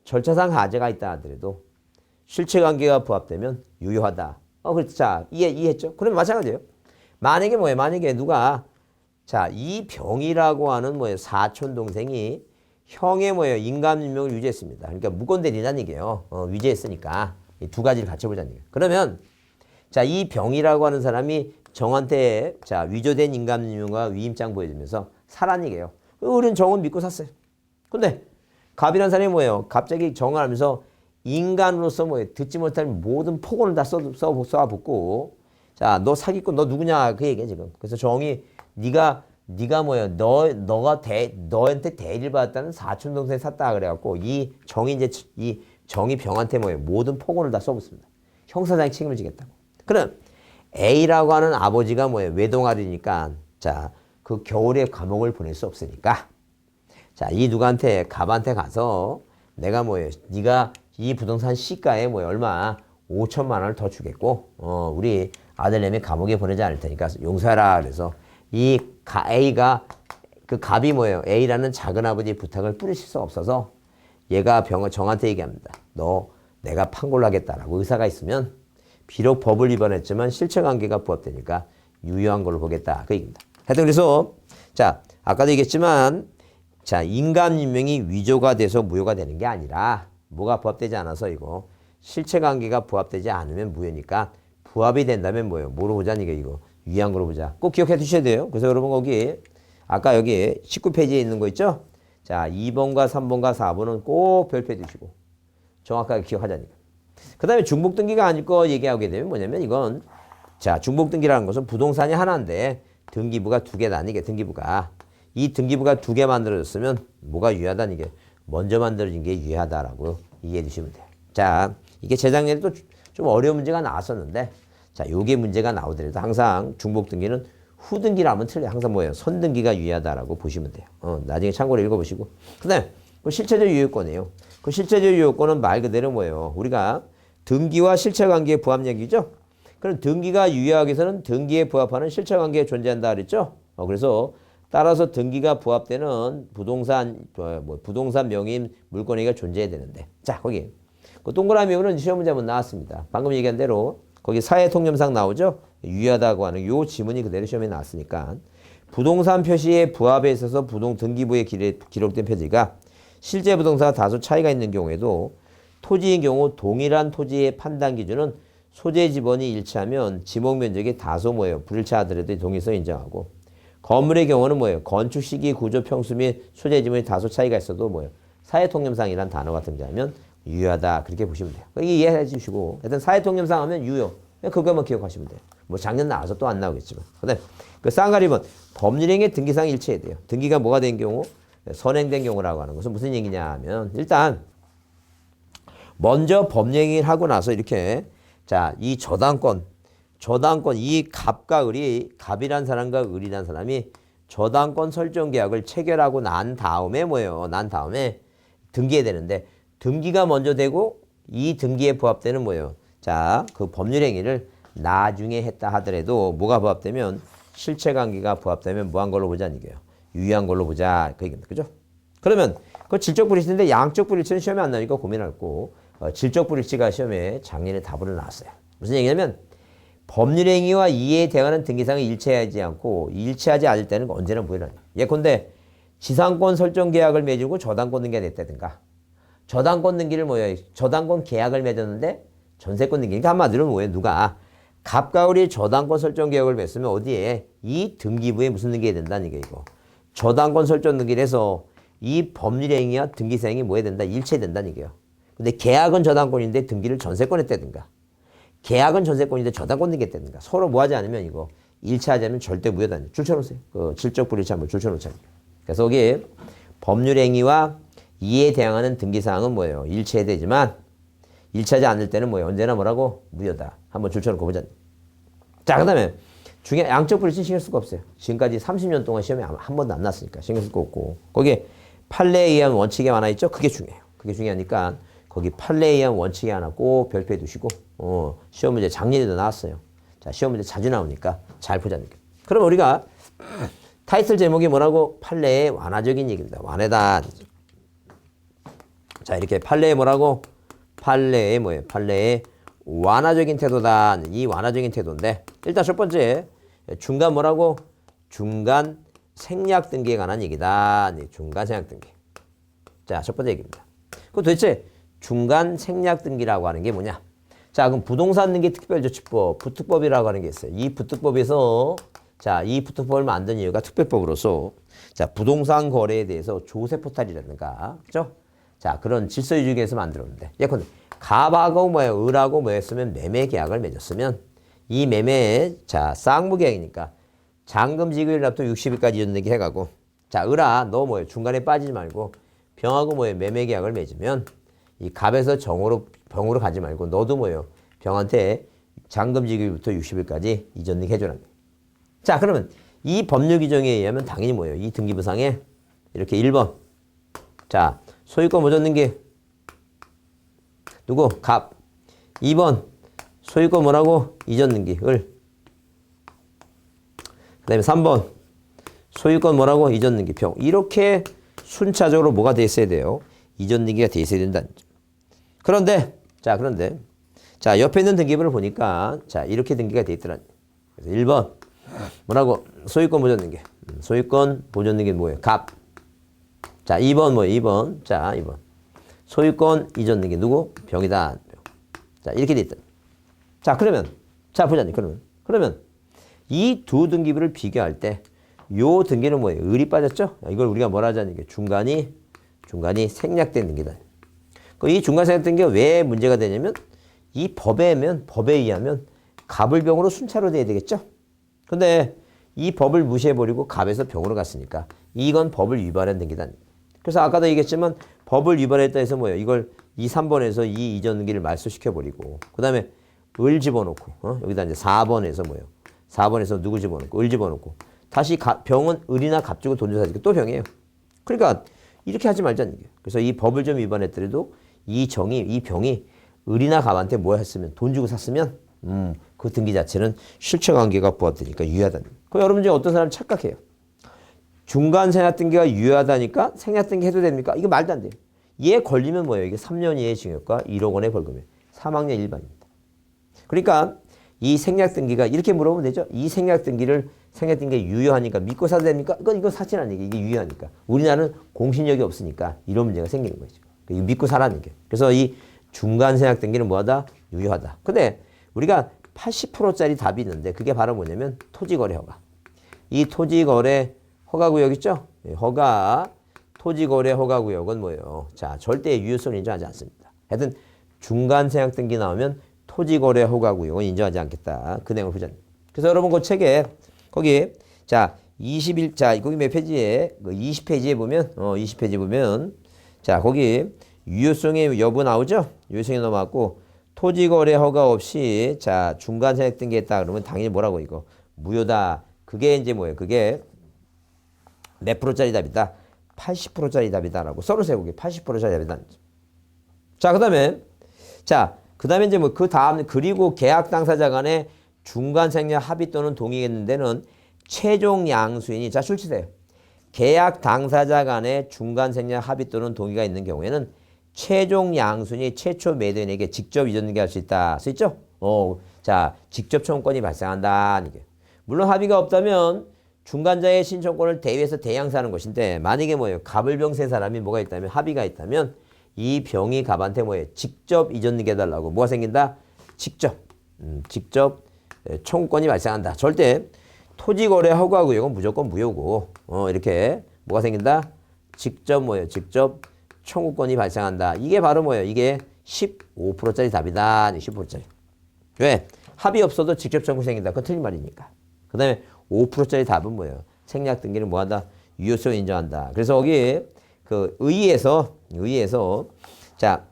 절차상 하자가 있다 하더라도 실체관계가 부합되면 유효하다. 그렇죠. 자 이해했죠? 그러면 마찬가지예요. 만약에 뭐예요? 만약에 누가 자 이 병이라고 하는 뭐예요? 사촌 동생이 형의 뭐예요? 인감증명을 위조했습니다. 그러니까 무권대리라는 얘기예요. 위조했으니까 이 두 가지를 같이 보자는 얘기예요. 그러면 자 이 병이라고 하는 사람이 정한테 자 위조된 인감증명과 위임장 보여주면서 사라는 얘기예요. 우리는 정은 믿고 샀어요. 근데 갑이라는 사람이 뭐예요? 갑자기 정을 하면서 인간으로서 뭐예요? 듣지 못할 모든 폭언을 다 쏴붙고 자 너 사기꾼 너 누구냐 그 얘기야 지금. 그래서 정이 네가 네가 뭐야, 너한테 대리를 받았다는 사촌 동생 샀다 그래갖고 이 정이 병한테 뭐예요, 모든 폭언을 다 써붙습니다. 형사상의 책임을 지겠다고. 그럼 A라고 하는 아버지가 뭐예요, 외동아들이니까 자, 그 겨울에 감옥을 보낼 수 없으니까 자, 이 누구한테 갑한테 가서 내가 뭐예요, 네가 이 부동산 시가에 뭐예요, 얼마 5천만 원을 더 주겠고 우리 아들내미 감옥에 보내지 않을 테니까 용서해라. 그래서 이 A가 그 갑이 뭐예요, A라는 작은 아버지의 부탁을 뿌리칠 수 없어서 얘가 정한테 얘기합니다. 너 내가 판결을 하겠다라고 의사가 있으면 비록 법을 위반했지만 실체관계가 부합되니까 유효한 걸로 보겠다. 그 얘기입니다. 하여튼 그래서 자, 아까도 얘기했지만 자, 인간 인명이 위조가 돼서 무효가 되는 게 아니라 뭐가 부합되지 않아서 이거 실체관계가 부합되지 않으면 무효니까 부합이 된다면 뭐예요? 뭐로 보자? 이거 유효한 걸로 보자. 꼭 기억해 두셔야 돼요. 그래서 여러분 거기 아까 여기 19페이지에 있는 거 있죠? 자, 2번과 3번과 4번은 꼭 별표해 두시고 정확하게 기억하자니까. 그 다음에 중복등기가 아닐 거 얘기하게 되면 뭐냐면 이건 자, 중복등기라는 것은 부동산이 하나인데 등기부가 두 개다. 이게 등기부가. 이 등기부가 두 개 만들어졌으면 뭐가 유효하다는 게 먼저 만들어진 게 유효하다라고 이해해 주시면 돼요. 자, 이게 재작년에도 좀 어려운 문제가 나왔었는데 자, 요게 문제가 나오더라도 항상 중복등기는 후등기라면 틀려요. 항상 뭐예요? 선등기가 유효하다라고 보시면 돼요. 나중에 참고로 읽어보시고. 그 다음에 그 실체적 유효권이에요. 그 실체적 유효권은 말 그대로 뭐예요? 우리가 등기와 실체관계의 부합력이죠. 그럼 등기가 유효하기 위해서는 등기에 부합하는 실체관계에 존재한다 그랬죠. 그래서 따라서 등기가 부합되는 부동산 명의인 물권행위가 존재해야 되는데 자, 거기 그 동그라미는 시험 문제 한번 나왔습니다. 방금 얘기한 대로 거기 사회통념상 나오죠. 유효하다고 하는 요 지문이 그대로 시험에 나왔으니까 부동산 표시의 부합에 있어서 등기부에 기록된 표지가 실제 부동산과 다소 차이가 있는 경우에도 토지인 경우 동일한 토지의 판단 기준은 소재 지번이 일치하면 지목 면적이 다소 뭐예요? 불일치하더라도 동일성 인정하고 건물의 경우는 뭐예요? 건축 시기, 구조, 평수 및 소재 지번이 다소 차이가 있어도 뭐예요? 사회통념상이라는 단어가 등장하면 유효하다. 그렇게 보시면 돼요. 이게 이해해 주시고 일단 사회통념상 하면 유효. 그거만 기억하시면 돼요. 뭐 작년 나와서 또 안 나오겠지만. 그다음에 그 쌍가리면 법률행위의 등기상 일치해야 돼요. 등기가 뭐가 된 경우? 선행된 경우라고 하는 것은 무슨 얘기냐 하면 일단 먼저 법령행위를 하고 나서 이렇게 자, 이 저당권 이 갑과 을이 갑이란 사람과 을이란 사람이 저당권 설정 계약을 체결하고 난 다음에 뭐예요? 난 다음에 등기해야 되는데 등기가 먼저 되고 이 등기에 부합되는 뭐예요? 자, 그 법률 행위를 나중에 했다 하더라도 뭐가 부합되면 실체관계가 부합되면 뭐한 걸로 보자 이게요. 유효한 걸로 보자 그 얘기입니다. 그죠? 그러면 그 질적 불일치인데 양적 불일치는 시험에 안 나오니까 고민할 거. 질적 불일치가 시험에 작년에 답으로 나왔어요. 무슨 얘기냐면 법률 행위와 이에 대응하는 등기상이 일치하지 않고 일치하지 않을 때는 언제나 무효라는 거예요. 예컨대 지상권 설정 계약을 맺고 저당권 등기가 됐다든가 저당권 등기를 뭐예요? 저당권 계약을 맺었는데 전세권 등기. 그러니까 한마디로 뭐예요? 누가 갑과 을이 저당권 설정 계약을 맺으면 어디에? 이 등기부에 무슨 등기해야 된다는 게 이거. 저당권 설정 등기를 해서 이 법률 행위와 등기사항이 뭐 해야 된다? 일치된다는 얘기예요. 근데 계약은 저당권인데 등기를 전세권 했다든가 계약은 전세권인데 저당권 등기했다든가 서로 뭐 하지 않으면 이거 일치하지 않으면 절대 무효다. 줄쳐놓으세요. 그 질적 불일치 한번 줄쳐놓자니까. 그래서 여기 법률 행위와 이에 대항하는 등기사항은 뭐예요? 일치해야 되지만 일치하지 않을 때는 뭐예요? 언제나 뭐라고? 무효다. 한번 줄쳐놓고 보자. 자, 그 다음에 중요한 양적 불일치 신경 쓸 거 없어요. 지금까지 30년 동안 시험에 한 번도 안 났으니까 신경 쓸 거 없고 거기에 판례에 의한 원칙이 하나 있죠? 그게 중요해요. 그게 중요하니까 거기 판례에 의한 원칙이 하나 꼭 별표해 두시고 시험 문제 작년에도 나왔어요. 자, 시험 문제 자주 나오니까 잘 보자니까. 그럼 우리가 타이틀 제목이 뭐라고? 판례의 완화적인 얘기입니다. 완화다. 자, 이렇게 판례의 뭐라고? 판례의 뭐예요? 판례의 완화적인 태도다. 이 완화적인 태도인데 일단 첫 번째 중간 뭐라고? 중간 생략 등기에 관한 얘기다. 중간 생략 등기. 자, 첫 번째 얘기입니다. 그럼 도대체 중간 생략 등기라고 하는 게 뭐냐? 자, 그럼 부동산 등기 특별조치법, 부특법이라고 하는 게 있어요. 이 부특법에서 자, 이 부특법을 만든 이유가 특별법으로서 자, 부동산 거래에 대해서 조세 포탈이라든가 그죠? 자, 그런 질서 유지에 위해서 만들었는데 예컨대 갑하고 뭐예요? 을하고 뭐였으면 매매 계약을 맺었으면 이 매매에 자, 쌍무 계약이니까 잔금지급일 납도 60일까지 이전등기 해가고 자 을아 너 뭐예요 중간에 빠지지 말고 병하고 뭐예요 매매계약을 맺으면 이 갑에서 정으로 병으로 가지 말고 너도 뭐예요 병한테 잔금지급일부터 60일까지 이전등기 해줘라. 자 그러면 이 법률 규정에 의하면 당연히 뭐예요 이 등기부상에 이렇게 1번 자 소유권 모전등기 누구 갑 2번 소유권 뭐라고 이전등기 을 그 다음에 3번 소유권 뭐라고 이전등기 병 이렇게 순차적으로 뭐가 돼 있어야 돼요 이전등기가 돼 있어야 된다. 그런데 자 옆에 있는 등기부를 보니까 자 이렇게 등기가 돼 있더라. 그래서 1번 뭐라고 소유권 보존등기 소유권 보존등기 뭐예요 갑. 자 2번 뭐예요 2번 자 2번 소유권 이전등기 누구 병이다. 자 이렇게 돼 있다. 자 그러면 자 보자니 그러면 이 두 등기부를 비교할 때 요 등기는 뭐예요 을이 빠졌죠. 이걸 우리가 뭐라 하자니 중간이 생략된 등기다. 이 중간 생략 등기가 왜 문제가 되냐면 이 법에 의하면 갑을 병으로 순차로 돼야 되겠죠. 근데 이 법을 무시해버리고 갑에서 병으로 갔으니까 이건 법을 위반한 등기다. 그래서 아까도 얘기했지만 법을 위반했다 해서 뭐예요 이걸 3번에서 이 이전 등기를 말소시켜버리고 그 다음에 을 집어넣고 여기다 이제 4번에서 뭐예요 4번에서 누구 집어넣고 을 집어넣고 다시 병은 을이나 갑 주고 돈 줘서 사니까 또 병이에요. 그러니까 이렇게 하지 말자는 얘기예요. 그래서 이 법을 좀 위반했더라도 이 병이 을이나 갑한테 뭐 했으면 돈 주고 샀으면 그 등기 자체는 실체관계가 부합되니까 유효하다는 거예요. 그럼 여러분 중에 어떤 사람 착각해요. 중간 생략 등기가 유효하다니까 생략 등기 해도 됩니까? 이거 말도 안 돼요. 얘 걸리면 뭐예요? 이게 3년 이하의 징역과 1억 원의 벌금이에요. 3학년 일반입니다. 그러니까 이 생략 등기가 이렇게 물어보면 되죠. 이 생략 등기가 유효하니까 믿고 사도 됩니까? 이건 사실 아니에요. 이게 유효하니까. 우리나라는 공신력이 없으니까 이런 문제가 생기는 거죠. 이거 믿고 사라는 게. 그래서 이 중간 생략 등기는 뭐하다? 유효하다. 근데 우리가 80%짜리 답이 있는데 그게 바로 뭐냐면 토지거래 허가. 이 토지거래 허가구역 있죠? 허가, 토지거래 허가구역은 뭐예요? 자, 절대 유효성을 인정하지 않습니다. 하여튼 중간 생략 등기 나오면 토지거래 허가구역은 인정하지 않겠다. 그 내용을 보자. 그래서 여러분 그 책에 거기 자 21, 자 거기 몇 페이지에 20페이지에 보면 20페이지 보면 자 거기 유효성의 여부 나오죠? 유효성이 넘어갔고 토지거래 허가 없이 자 중간 생략 등기했다 그러면 당연히 뭐라고 이거 무효다. 그게 이제 뭐예요? 그게 몇 프로짜리 답이다? 80%짜리 답이다라고 서로 세우기 80%짜리 답이다. 자 그다음에 이제 뭐 그 다음 그리고 계약 당사자 간에 중간 생략 합의 또는 동의했는 데는 최종 양수인이 자 출치돼요. 계약 당사자 간에 중간 생략 합의 또는 동의가 있는 경우에는 최종 양수인이 최초 매도인에게 직접 이전 등기할 수 있다. 써 있죠? 자 직접 청구권이 발생한다. 이게 물론 합의가 없다면 중간자의 신청권을 대위해서 대양사하는 것인데 만약에 뭐예요? 갑을 병 세 사람이 뭐가 있다면 합의가 있다면 이 병이 갑한테 뭐예요? 직접 이전 등기 해달라고 뭐가 생긴다? 직접 청구권이 발생한다. 절대 토지거래 허가구역은 무조건 무효고 이렇게 뭐가 생긴다? 직접 뭐예요? 직접 청구권이 발생한다. 이게 바로 뭐예요? 이게 15%짜리 답이다. 15%짜리. 왜? 합의 없어도 직접 청구 생긴다. 그건 틀린 말이니까. 그 다음에 5%짜리 답은 뭐예요? 생략 등기를 뭐한다? 유효성을 인정한다. 그래서 거기 그 의의에서 자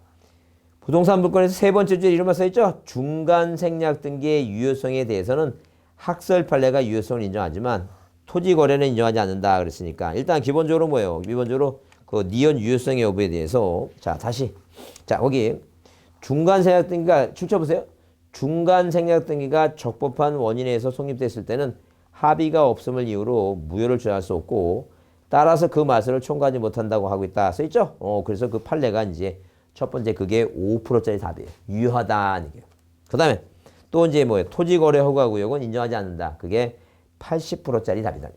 부동산 물권에서 세 번째 주에 이런 말 써있죠? 중간 생략 등기의 유효성에 대해서는 학설 판례가 유효성을 인정하지만 토지 거래는 인정하지 않는다 그랬으니까 일단 기본적으로 뭐예요? 기본적으로 그 니은 유효성의 여부에 대해서 자 다시 자 거기 중간 생략 등기가 출처보세요. 중간 생략 등기가 적법한 원인에 의해서 성립됐을 때는 합의가 없음을 이유로 무효를 주장할 수 없고 따라서 그 말씀을 총괄하지 못한다고 하고 있다 써있죠? 그래서 그 판례가 이제 첫 번째 그게 5%짜리 답이에요. 유효하다. 그 다음에 또 이제 뭐예요? 토지거래 허가구역은 인정하지 않는다. 그게 80%짜리 답이다.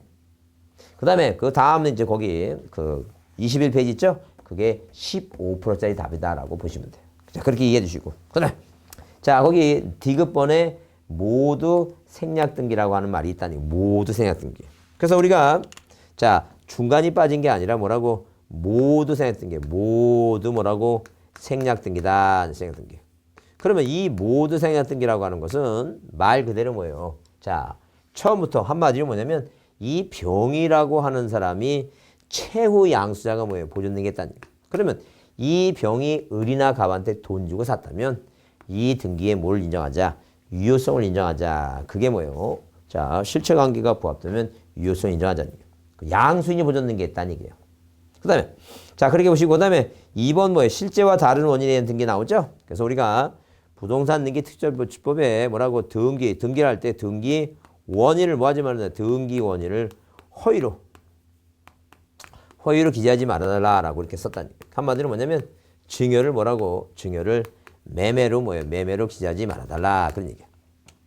그 다음에 그 다음은 이제 거기 그 21페이지 있죠? 그게 15%짜리 답이다라고 보시면 돼요. 자, 그렇게 이해해 주시고. 그 다음에 자, 거기 D급번에 모두 생략 등기라고 하는 말이 있다니. 모두 생략 등기. 그래서 우리가 자, 중간이 빠진 게 아니라 뭐라고? 모두 생략 등기. 모두 뭐라고? 생략 등기다. 생략 등기. 그러면 이 모두 생략 등기라고 하는 것은 말 그대로 뭐예요? 자, 처음부터 한마디로 뭐냐면 이 병이라고 하는 사람이 최후 양수자가 뭐예요? 보존된 게 있다는 거예요. 그러면 이 병이 을이나 갑한테 돈 주고 샀다면 이 등기에 뭘 인정하자? 유효성을 인정하자. 그게 뭐예요? 자, 실체관계가 부합되면 유효성을 인정하자는 거예요. 양수인이 보존된 게 있다는 얘기예요. 그 다음에 자 그렇게 보시고 그 다음에 2번 뭐예요? 실제와 다른 원인에 대한 등기 나오죠? 그래서 우리가 부동산 등기 특별법에 뭐라고 등기를 할 때 등기 원인을 뭐 하지 말아야 등기 원인을 허위로 기재하지 말아달라라고 이렇게 썼다니. 한마디로 뭐냐면 증여를 뭐라고? 증여를 매매로 뭐예요? 매매로 기재하지 말아달라 그런 얘기야.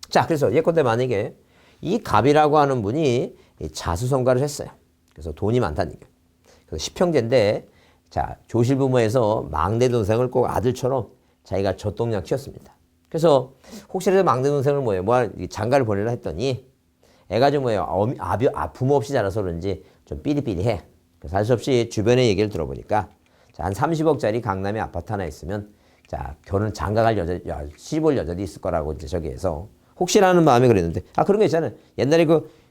자, 그래서 예컨대 만약에 이 갑이라고 하는 분이 자수성가를 했어요. 그래서 돈이 많다는 얘기야. 그래서 10형제인데 자, 조실부모에서 막내 동생을 꼭 아들처럼 자기가 젖동량 키웠습니다. 그래서 혹시라도 막내 동생을 뭐예요? 장가를 보내려 했더니 애가 좀 뭐예요? 부모 없이 자라서 그런지 좀 삐리삐리해. 그래서 할 수 없이 주변의 얘기를 들어보니까 자, 한 30억짜리 강남에 아파트 하나 있으면 자, 결혼 장가갈 시집 올 여자도 있을 거라고 이제 저기에서 혹시라는 마음에 그랬는데 그런 거 있잖아요. 옛날에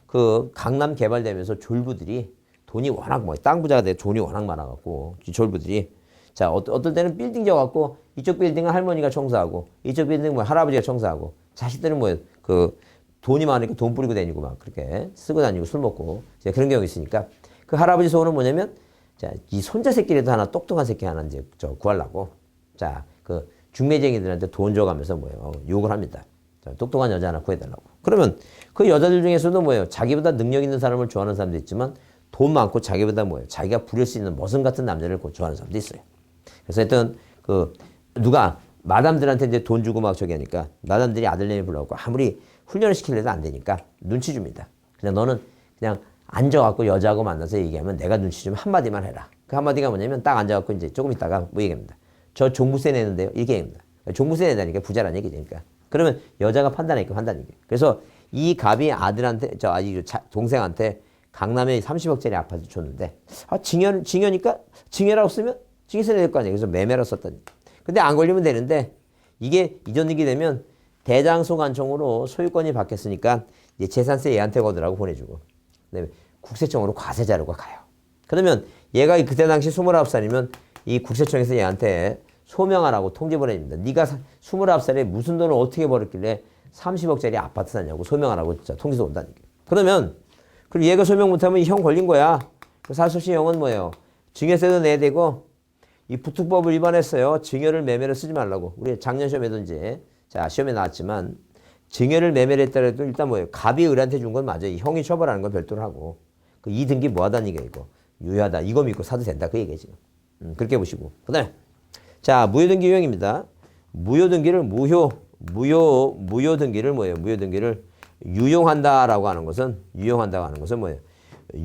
그 강남 개발되면서 졸부들이 돈이 워낙 땅 부자가 돼 돈이 워낙 많아갖고 졸부들이 자, 어떨 때는 빌딩 지어갖고 이쪽 빌딩은 할머니가 청소하고 이쪽 빌딩은 할아버지가 청소하고 자식들은 돈이 많으니까 돈 뿌리고 다니고 막 그렇게 쓰고 다니고 술 먹고 이제 그런 경우 있으니까 그 할아버지 소원은 뭐냐면 자, 이 손자 새끼라도 하나 똑똑한 새끼 하나 이제 구하려고 자, 그 중매쟁이들한테 돈 줘가면서 욕을 합니다. 자, 똑똑한 여자 하나 구해달라고. 그러면 그 여자들 중에서도 자기보다 능력 있는 사람을 좋아하는 사람도 있지만 돈 많고 자기보다 자기가 부릴 수 있는 머슴 같은 남자를 좋아하는 사람도 있어요. 그래서 하여튼 누가 마담들한테 이제 돈 주고 막 저기 하니까 마담들이 아들내미 불러갖고 아무리 훈련을 시키려도 안 되니까 눈치 줍니다. 그냥 너는 그냥 앉아갖고 여자하고 만나서 얘기하면 내가 눈치 주면 한마디만 해라. 그 한마디가 뭐냐면 딱 앉아갖고 이제 조금 있다가 얘기합니다. 저 종부세 내는데요. 이렇게 얘기합니다. 종부세 내다니까 부자란 얘기니까. 그러면 여자가 판단하니까 판단이에요. 그래서 이 갑이 아들한테 동생한테 강남에 30억짜리 아파트 줬는데 증여니까 증여라고 쓰면 증여세 낼 거 아니에요. 그래서 매매로 썼다니. 근데 안 걸리면 되는데 이게 이전 등기 되면 대장소관청으로 소유권이 바뀌었으니까 이제 재산세 얘한테 거두라고 보내주고 그다음에 국세청으로 과세 자료가 가요. 그러면 얘가 그때 당시 29살이면 이 국세청에서 얘한테 소명하라고 통지 보내줍니다. 네가 29살에 무슨 돈을 어떻게 벌었길래 30억짜리 아파트 샀냐고 소명하라고 진짜 통지서 온다는 게. 그러면 그리고 얘가 소명 못하면 형 걸린 거야. 그래서 할 수 없이 형은 증여세도 내야 되고 이 부특법을 위반했어요. 증여를 매매를 쓰지 말라고. 우리 작년 시험에도 이제 시험에 나왔지만 증여를 매매를 했더라도 일단 갑이 을한테 준 건 맞아요. 형이 처벌하는 건 별도로 하고 그 이 등기 뭐하다는 얘기야 이거. 유효하다. 이거 믿고 사도 된다. 그 얘기지. 그렇게 보시고. 그 다음에 자, 무효등기 유형입니다. 무효등기를 무효등기를 무효등기를 유용한다라고 하는 것은 뭐예요?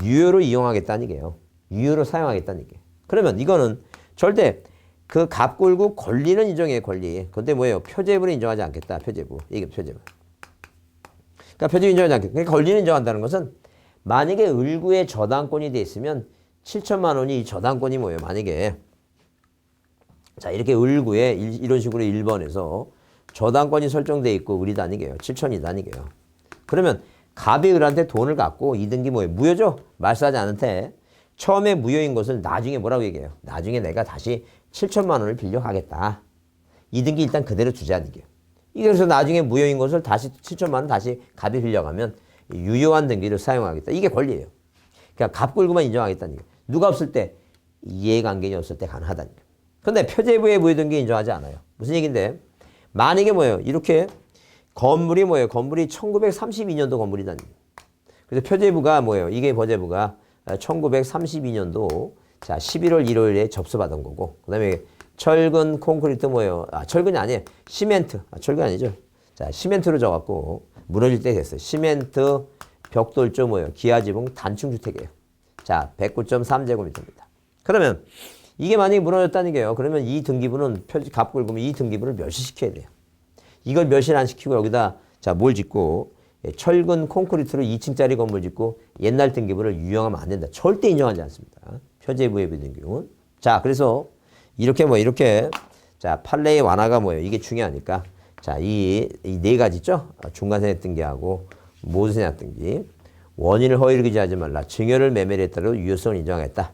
유효로 이용하겠다는 얘기예요. 유효로 사용하겠다는 얘기예요. 그러면 이거는 절대 그 갑골구 권리는 인정해요, 권리. 근데 표제부는 인정하지 않겠다. 표제부. 이게 표제부. 그러니까 표제부 인정하지 않겠다. 그러니까 권리는 인정한다는 것은 만약에 을구에 저당권이 돼 있으면 7천만 원이 이 저당권이 만약에 자, 이렇게 을구에 이런 식으로 1번에서 저당권이 설정돼 있고 을이 단위게요. 7천이 단위게요. 그러면 갑이 을한테 돈을 갖고 이 등기 무효죠? 말소하지 않은데 처음에 무효인 것을 나중에 뭐라고 얘기해요? 나중에 내가 다시 7천만 원을 빌려가겠다. 이 등기 일단 그대로 두자는 얘기예요. 그래서 나중에 무효인 것을 다시 7천만 원 다시 갑이 빌려가면 유효한 등기를 사용하겠다. 이게 권리예요. 그러니까 갑골구만 인정하겠다는 얘기예요. 누가 없을 때 이해관계가 없을 때 가능하다는 얘기예요. 근데 표제부의 무효등기 인정하지 않아요. 무슨 얘기인데 만약에 이렇게 건물이 1932년도 건물이다는 얘기예요. 그래서 표제부가 이게 버제부가 1932년도 자 11월 1일에 접수받은 거고 그 다음에 철근 콘크리트 철근이 아니에요. 시멘트. 철근 아니죠. 자 시멘트로 져갖고 무너질 때 됐어요. 시멘트 벽돌조 기아지붕 단층주택이에요. 자 109.3제곱미터입니다. 그러면 이게 만약에 무너졌다는 얘기예요. 그러면 이 등기부는 갑골구면 이 등기부를 멸시시켜야 돼요. 이걸 멸시를 안 시키고 여기다 뭘 짓고 철근 콘크리트로 2층짜리 건물 짓고 옛날 등기부를 유용하면 안 된다. 절대 인정하지 않습니다. 표제부의 등기는. 자, 그래서 이렇게 자, 판례의 완화가 이게 중요하니까 자, 이 네 가지죠. 중간세액 등기하고 모순약 등기. 원인을 허위를 기재하지 말라. 증여를 매매를 했다고 유효성을 인정하겠다.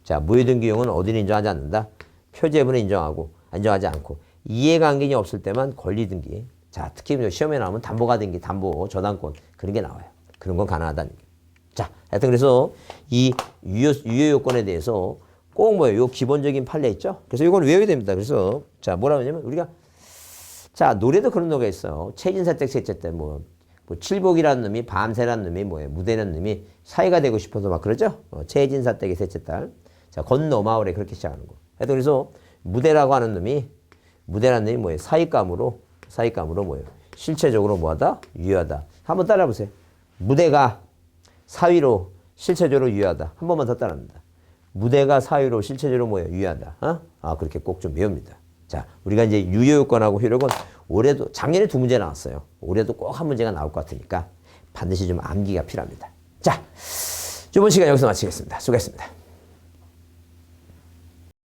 자, 무효등기용은 어디는 인정하지 않는다. 표제분은 인정하지 않고 이해관계가 없을 때만 권리등기. 자, 특히 시험에 나오면 담보가등기, 담보, 저당권 그런 게 나와요. 그런 건 가능하다는 얘기. 자, 하여튼 그래서 이 유효 요건에 대해서 꼭 뭐예요? 요 기본적인 판례 있죠? 그래서 이걸 외워야 됩니다. 그래서 자, 뭐라고 하냐면 우리가 자, 노래도 그런 노래가 있어요. 최진사댁 셋째 때 뭐 칠복이라는 놈이 밤새라는 놈이 뭐예요? 무대라는 놈이 사이가 되고 싶어서 막 그러죠? 최진사댁의 셋째 딸. 자, 건너마을에 그렇게 시작하는 거. 하여튼 그래서 무대라고 하는 놈이 무대라는 놈이 뭐예요? 사익감으로 뭐예요? 실체적으로 뭐하다? 유효하다. 한번 따라 보세요. 무대가 사위로 실체적으로 유효하다. 한 번만 더 따라합니다. 무대가 사유로 실체적으로 뭐예요? 유효하다. 그렇게 꼭 좀 외웁니다. 자, 우리가 이제 유효요건하고 효력은 올해도, 작년에 2문제 나왔어요. 올해도 꼭 한 문제가 나올 것 같으니까 반드시 좀 암기가 필요합니다. 자, 이번 시간 여기서 마치겠습니다. 수고했습니다.